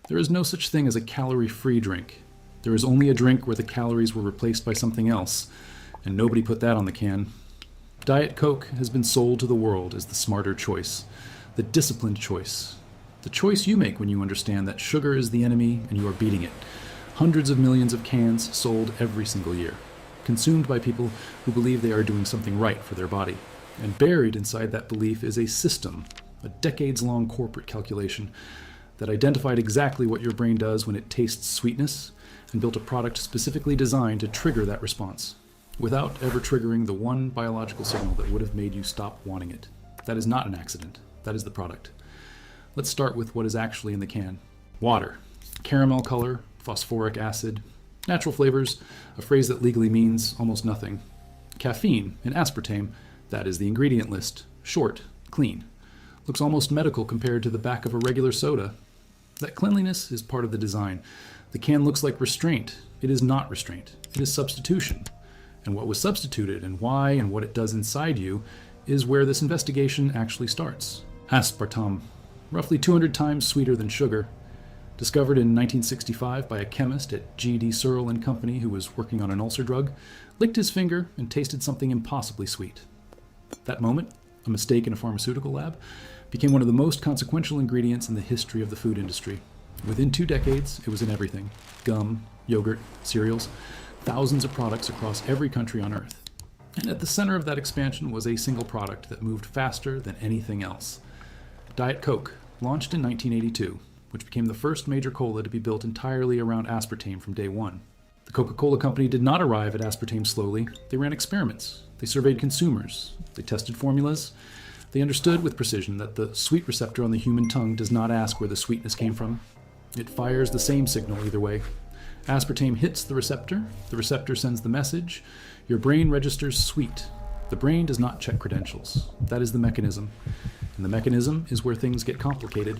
There is no such thing as a calorie-free drink. There is only a drink where the calories were replaced by something else, and nobody put that on the can. Diet Coke has been sold to the world as the smarter choice, the disciplined choice, the choice you make when you understand that sugar is the enemy and you are beating it. Hundreds of millions of cans sold every single year, consumed by people who believe they are doing something right for their body. And buried inside that belief is a system, a decades-long corporate calculation that identified exactly what your brain does when it tastes sweetness and built a product specifically designed to trigger that response, without ever triggering the one biological signal that would have made you stop wanting it. That is not an accident. That is the product. Let's start with what is actually in the can. Water, caramel color, phosphoric acid, natural flavors, a phrase that legally means almost nothing. Caffeine and aspartame, that is the ingredient list. Short, clean. Looks almost medical compared to the back of a regular soda. That cleanliness is part of the design. The can looks like restraint. It is not restraint. It is substitution. And what was substituted and why and what it does inside you is where this investigation actually starts. Aspartame, roughly 200 times sweeter than sugar, discovered in 1965 by a chemist at G.D. Searle and Company who was working on an ulcer drug, licked his finger and tasted something impossibly sweet. That moment, a mistake in a pharmaceutical lab, became one of the most consequential ingredients in the history of the food industry. Within 2 decades, it was in everything: gum, yogurt, cereals, thousands of products across every country on Earth. And at the center of that expansion was a single product that moved faster than anything else. Diet Coke, launched in 1982, which became the first major cola to be built entirely around aspartame from day one. The Coca-Cola Company did not arrive at aspartame slowly. They ran experiments. They surveyed consumers. They tested formulas. They understood with precision that the sweet receptor on the human tongue does not ask where the sweetness came from. It fires the same signal either way. Aspartame hits the receptor sends the message, your brain registers sweet. The brain does not check credentials. That is the mechanism. And the mechanism is where things get complicated.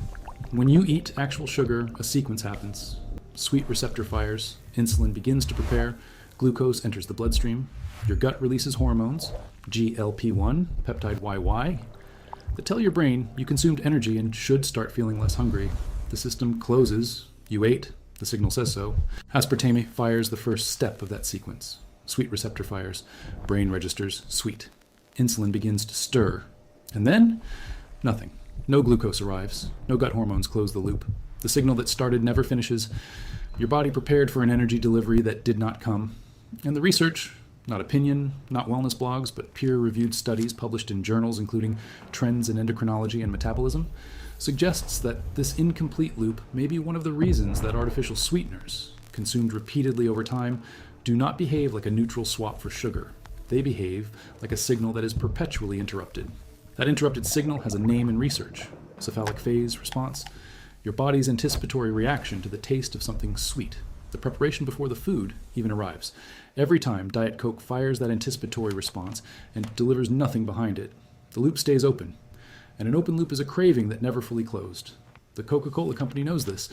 When you eat actual sugar, a sequence happens. Sweet receptor fires, insulin begins to prepare, glucose enters the bloodstream, your gut releases hormones, GLP-1, peptide YY, that tell your brain you consumed energy and should start feeling less hungry. The system closes, you ate, the signal says so. Aspartame fires the first step of that sequence. Sweet receptor fires, brain registers sweet. Insulin begins to stir. And then, nothing. No glucose arrives. No gut hormones close the loop. The signal that started never finishes. Your body prepared for an energy delivery that did not come. And the research, not opinion, not wellness blogs, but peer-reviewed studies published in journals including Trends in Endocrinology and Metabolism, suggests that this incomplete loop may be one of the reasons that artificial sweeteners, consumed repeatedly over time, do not behave like a neutral swap for sugar. They behave like a signal that is perpetually interrupted. That interrupted signal has a name in research: cephalic phase response, your body's anticipatory reaction to the taste of something sweet, the preparation before the food even arrives. Every time Diet Coke fires that anticipatory response and delivers nothing behind it, the loop stays open. And an open loop is a craving that never fully closed. The Coca-Cola Company knows this.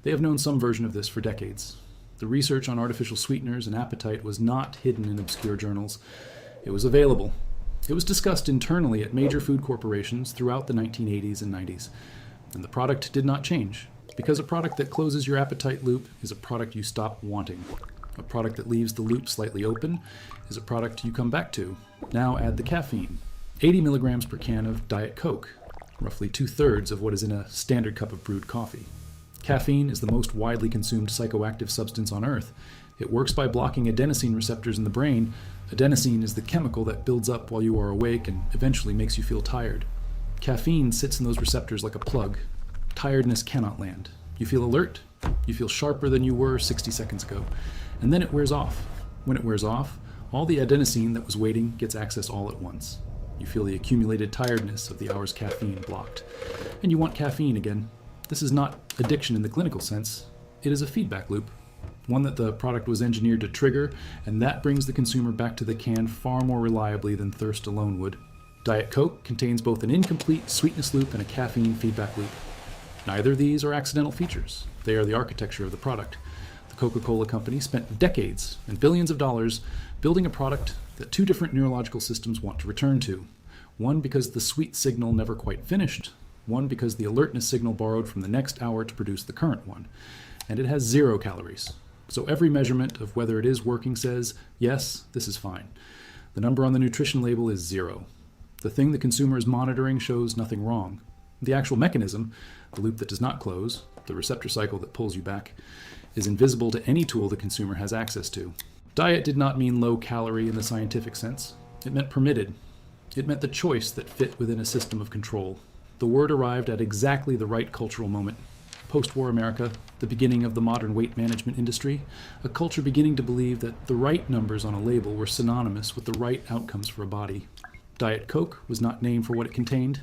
They have known some version of this for decades. The research on artificial sweeteners and appetite was not hidden in obscure journals. It was available. It was discussed internally at major food corporations throughout the 1980s and 90s. And the product did not change, because a product that closes your appetite loop is a product you stop wanting. A product that leaves the loop slightly open is a product you come back to. Now add the caffeine. 80 milligrams per can of Diet Coke, roughly 2/3 of what is in a standard cup of brewed coffee. Caffeine is the most widely consumed psychoactive substance on Earth. It works by blocking adenosine receptors in the brain. Adenosine is the chemical that builds up while you are awake and eventually makes you feel tired. Caffeine sits in those receptors like a plug. Tiredness cannot land. You feel alert. You feel sharper than you were 60 seconds ago. And then it wears off. When it wears off, all the adenosine that was waiting gets access all at once. You feel the accumulated tiredness of the hour's caffeine blocked. And you want caffeine again. This is not addiction in the clinical sense. It is a feedback loop, one that the product was engineered to trigger, and that brings the consumer back to the can far more reliably than thirst alone would. Diet Coke contains both an incomplete sweetness loop and a caffeine feedback loop. Neither of these are accidental features. They are the architecture of the product. The Coca-Cola Company spent decades and billions of dollars building a product that 2 different neurological systems want to return to. One because the sweet signal never quite finished, one because the alertness signal borrowed from the next hour to produce the current one, and it has 0 calories. So every measurement of whether it is working says, yes, this is fine. The number on the nutrition label is 0. The thing the consumer is monitoring shows nothing wrong. The actual mechanism, the loop that does not close, the receptor cycle that pulls you back, is invisible to any tool the consumer has access to. Diet did not mean low calorie in the scientific sense. It meant permitted. It meant the choice that fit within a system of control. The word arrived at exactly the right cultural moment. Post-war America, the beginning of the modern weight management industry, a culture beginning to believe that the right numbers on a label were synonymous with the right outcomes for a body. Diet Coke was not named for what it contained.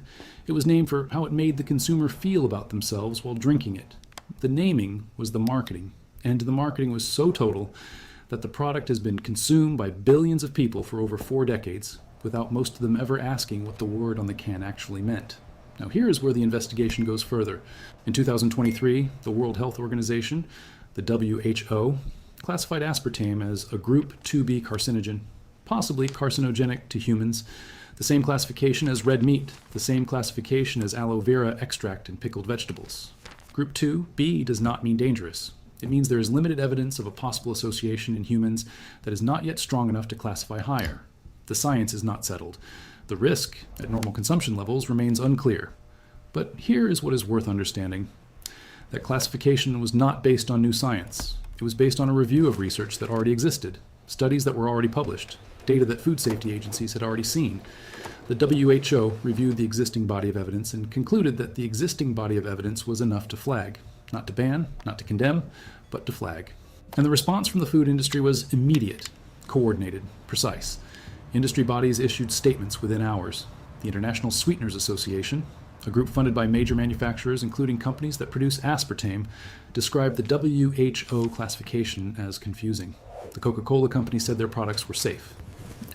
It was named for how it made the consumer feel about themselves while drinking it. The naming was the marketing, and the marketing was so total that the product has been consumed by billions of people for over 4 decades, without most of them ever asking what the word on the can actually meant. Now here is where the investigation goes further. In 2023, the World Health Organization, the WHO, classified aspartame as a Group 2B carcinogen, possibly carcinogenic to humans, the same classification as red meat, the same classification as aloe vera extract in pickled vegetables. Group 2B does not mean dangerous. It means there is limited evidence of a possible association in humans that is not yet strong enough to classify higher. The science is not settled. The risk at normal consumption levels remains unclear. But here is what is worth understanding. That classification was not based on new science. It was based on a review of research that already existed, studies that were already published, data that food safety agencies had already seen. The WHO reviewed the existing body of evidence and concluded that the existing body of evidence was enough to flag. Not to ban, not to condemn, but to flag. And the response from the food industry was immediate, coordinated, precise. Industry bodies issued statements within hours. The International Sweeteners Association, a group funded by major manufacturers, including companies that produce aspartame, described the WHO classification as confusing. The Coca-Cola Company said their products were safe.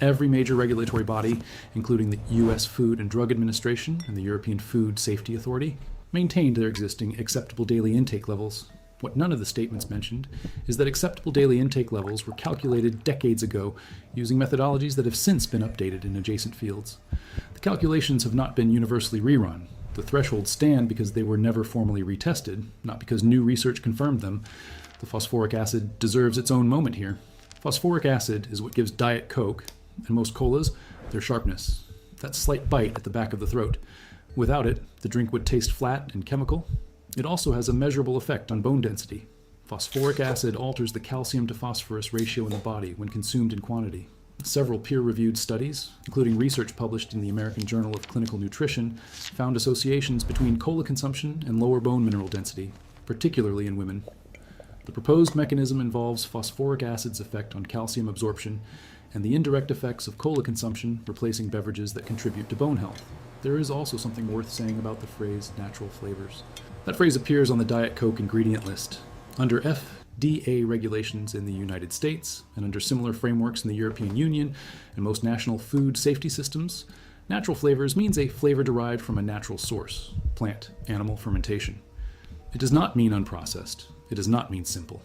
Every major regulatory body, including the U.S. Food and Drug Administration and the European Food Safety Authority, maintained their existing acceptable daily intake levels. What none of the statements mentioned is that acceptable daily intake levels were calculated decades ago using methodologies that have since been updated in adjacent fields. The calculations have not been universally rerun. The thresholds stand because they were never formally retested, not because new research confirmed them. The phosphoric acid deserves its own moment here. Phosphoric acid is what gives Diet Coke, and most colas, their sharpness. That slight bite at the back of the throat. Without it, the drink would taste flat and chemical. It also has a measurable effect on bone density. Phosphoric acid alters the calcium to phosphorus ratio in the body when consumed in quantity. Several peer-reviewed studies, including research published in the American Journal of Clinical Nutrition, found associations between cola consumption and lower bone mineral density, particularly in women. The proposed mechanism involves phosphoric acid's effect on calcium absorption and the indirect effects of cola consumption replacing beverages that contribute to bone health. There is also something worth saying about the phrase natural flavors. That phrase appears on the Diet Coke ingredient list. Under FDA regulations in the United States, and under similar frameworks in the European Union and most national food safety systems, natural flavors means a flavor derived from a natural source, plant, animal fermentation. It does not mean unprocessed. It does not mean simple.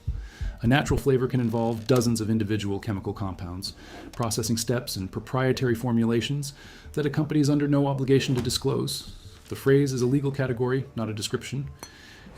A natural flavor can involve dozens of individual chemical compounds, processing steps, and proprietary formulations that a company is under no obligation to disclose. The phrase is a legal category, not a description.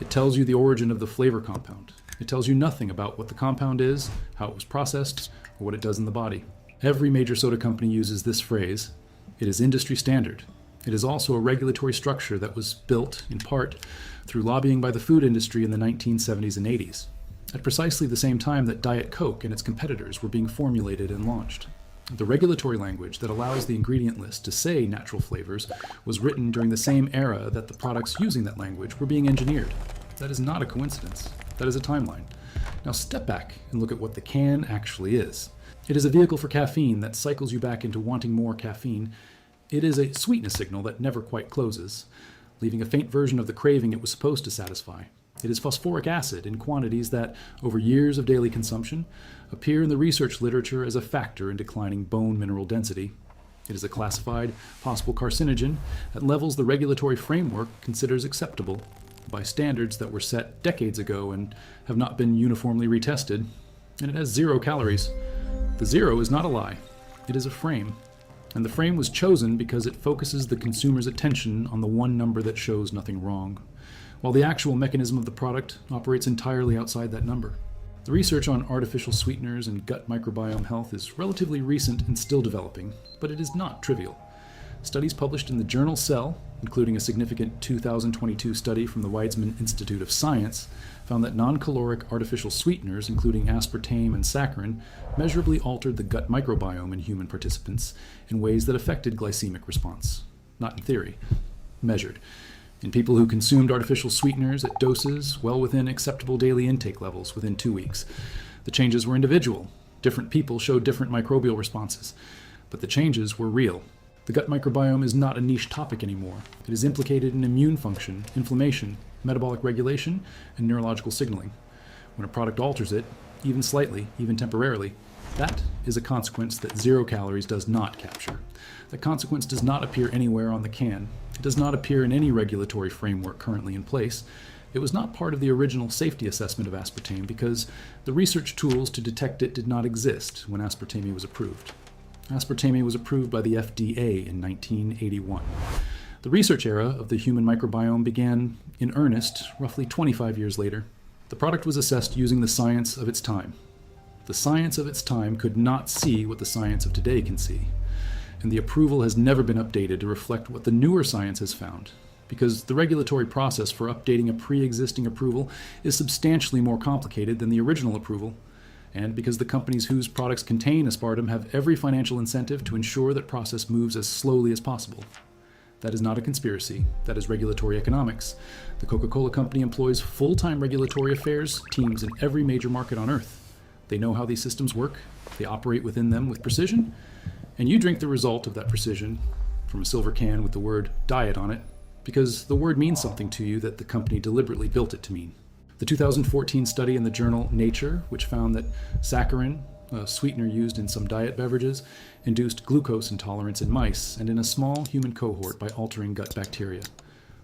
It tells you the origin of the flavor compound. It tells you nothing about what the compound is, how it was processed, or what it does in the body. Every major soda company uses this phrase. It is industry standard. It is also a regulatory structure that was built, in part, through lobbying by the food industry in the 1970s and 80s, at precisely the same time that Diet Coke and its competitors were being formulated and launched. The regulatory language that allows the ingredient list to say natural flavors was written during the same era that the products using that language were being engineered. That is not a coincidence. That is a timeline. Now step back and look at what the can actually is. It is a vehicle for caffeine that cycles you back into wanting more caffeine. It is a sweetness signal that never quite closes, leaving a faint version of the craving it was supposed to satisfy. It is phosphoric acid in quantities that, over years of daily consumption, appear in the research literature as a factor in declining bone mineral density. It is a classified possible carcinogen at levels the regulatory framework considers acceptable by standards that were set decades ago and have not been uniformly retested. And it has 0 calories. The 0 is not a lie. It is a frame. And the frame was chosen because it focuses the consumer's attention on the one number that shows nothing wrong, while the actual mechanism of the product operates entirely outside that number. The research on artificial sweeteners and gut microbiome health is relatively recent and still developing, but it is not trivial. Studies published in the journal Cell, including a significant 2022 study from the Weizmann Institute of Science, found that non-caloric artificial sweeteners, including aspartame and saccharin, measurably altered the gut microbiome in human participants in ways that affected glycemic response. Not in theory, measured. In people who consumed artificial sweeteners at doses well within acceptable daily intake levels within 2 weeks. The changes were individual. Different people showed different microbial responses, but the changes were real. The gut microbiome is not a niche topic anymore. It is implicated in immune function, inflammation, metabolic regulation, and neurological signaling. When a product alters it, even slightly, even temporarily, that is a consequence that 0 calories does not capture. That consequence does not appear anywhere on the can. It does not appear in any regulatory framework currently in place. It was not part of the original safety assessment of aspartame because the research tools to detect it did not exist when aspartame was approved. Aspartame was approved by the FDA in 1981. The research era of the human microbiome began in earnest roughly 25 years later. The product was assessed using the science of its time. The science of its time could not see what the science of today can see. And the approval has never been updated to reflect what the newer science has found, because the regulatory process for updating a pre-existing approval is substantially more complicated than the original approval, and because the companies whose products contain aspartame have every financial incentive to ensure that process moves as slowly as possible. That is not a conspiracy. That is regulatory economics. The Coca-Cola Company employs full-time regulatory affairs teams in every major market on Earth. They know how these systems work. They operate within them with precision. And you drink the result of that precision from a silver can with the word diet on it, because the word means something to you that the company deliberately built it to mean. The 2014 study in the journal Nature, which found that saccharin, a sweetener used in some diet beverages, induced glucose intolerance in mice and in a small human cohort by altering gut bacteria.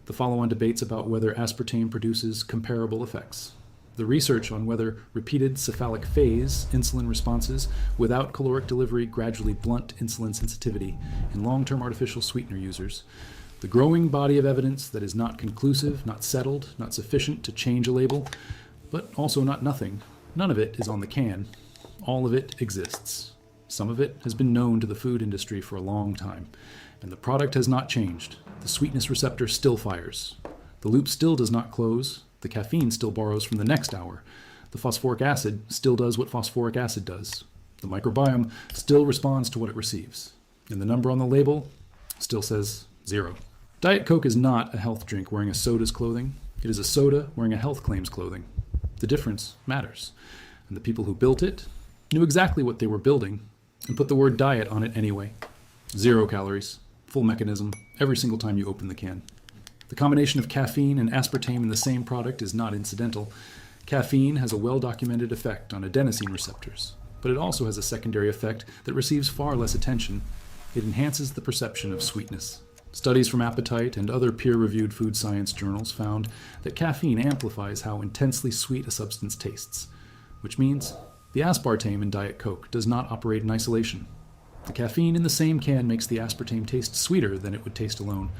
The follow-on debates about whether aspartame produces comparable effects. The research on whether repeated cephalic phase insulin responses without caloric delivery gradually blunt insulin sensitivity in long-term artificial sweetener users. The growing body of evidence that is not conclusive, not settled, not sufficient to change a label, but also not nothing. None of it is on the can. All of it exists. Some of it has been known to the food industry for a long time, and the product has not changed. The sweetness receptor still fires. The loop still does not close. The caffeine still borrows from the next hour. The phosphoric acid still does what phosphoric acid does. The microbiome still responds to what it receives. And the number on the label still says 0. Diet Coke is not a health drink wearing a soda's clothing. It is a soda wearing a health claims clothing. The difference matters. And the people who built it knew exactly what they were building and put the word diet on it anyway. 0 calories, full mechanism, every single time you open the can. The combination of caffeine and aspartame in the same product is not incidental. Caffeine has a well-documented effect on adenosine receptors, but it also has a secondary effect that receives far less attention. It enhances the perception of sweetness. Studies from Appetite and other peer-reviewed food science journals found that caffeine amplifies how intensely sweet a substance tastes, which means the aspartame in Diet Coke does not operate in isolation. The caffeine in the same can makes the aspartame taste sweeter than it would taste alone.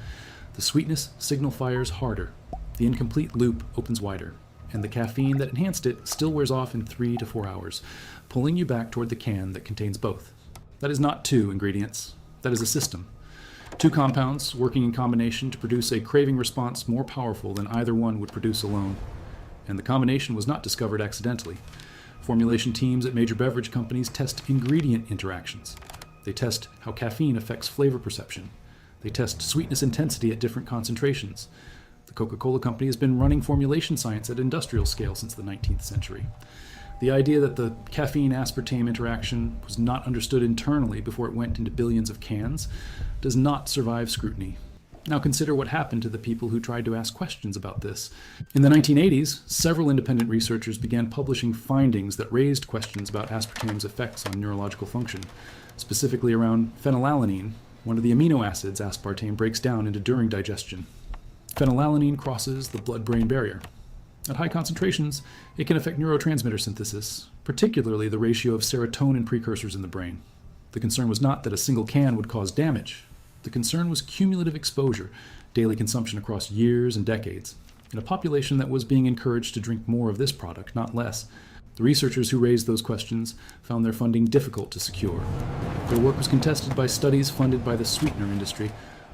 The sweetness signal fires harder, the incomplete loop opens wider, and the caffeine that enhanced it still wears off in 3 to 4 hours, pulling you back toward the can that contains both. That is not 2 ingredients. That is a system. 2 compounds working in combination to produce a craving response more powerful than either one would produce alone. And the combination was not discovered accidentally. Formulation teams at major beverage companies test ingredient interactions. They test how caffeine affects flavor perception. They test sweetness intensity at different concentrations. The Coca-Cola Company has been running formulation science at industrial scale since the 19th century. The idea that the caffeine-aspartame interaction was not understood internally before it went into billions of cans does not survive scrutiny. Now consider what happened to the people who tried to ask questions about this. In the 1980s, several independent researchers began publishing findings that raised questions about aspartame's effects on neurological function, specifically around phenylalanine, one of the amino acids aspartame breaks down into during digestion. Phenylalanine crosses the blood-brain barrier. At high concentrations, it can affect neurotransmitter synthesis, particularly the ratio of serotonin precursors in the brain. The The concern was not that a single can would cause damage. The concern was cumulative exposure, daily consumption across years and decades, in a population that was being encouraged to drink more of this product, not less. The researchers who raised those questions found their funding difficult to secure. Their work was contested by studies funded by the sweetener industry,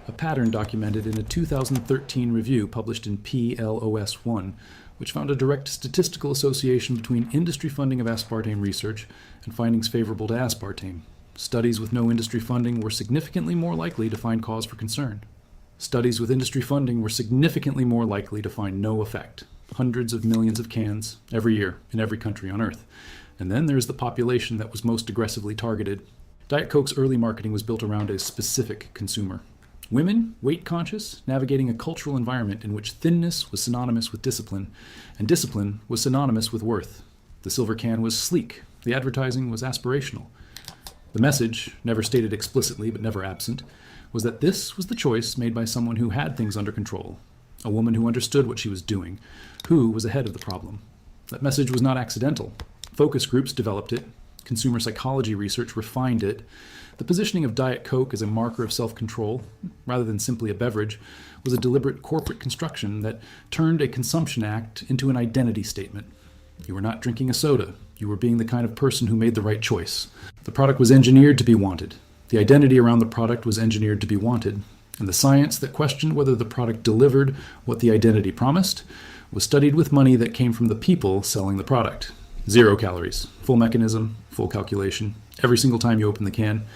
a pattern documented in a 2013 review published in PLOS One, which found a direct statistical association between industry funding of aspartame research and findings favorable to aspartame. Studies with no industry funding were significantly more likely to find cause for concern. Studies with industry funding were significantly more likely to find no effect. Hundreds of millions of cans every year in every country on Earth. And then there's the population that was most aggressively targeted. Diet Coke's early marketing was built around a specific consumer. Women, weight-conscious, navigating a cultural environment in which thinness was synonymous with discipline, and discipline was synonymous with worth. The silver can was sleek. The advertising was aspirational. The message, never stated explicitly but never absent, was that this was the choice made by someone who had things under control, a woman who understood what she was doing, who was ahead of the problem. That message was not accidental. Focus groups developed it. Consumer psychology research refined it. The positioning of Diet Coke as a marker of self-control, rather than simply a beverage, was a deliberate corporate construction that turned a consumption act into an identity statement. You were not drinking a soda. You were being the kind of person who made the right choice. The product was engineered to be wanted. The identity around the product was engineered to be wanted. And the science that questioned whether the product delivered what the identity promised was studied with money that came from the people selling the product. 0 calories, full mechanism, full calculation, every single time you open the can.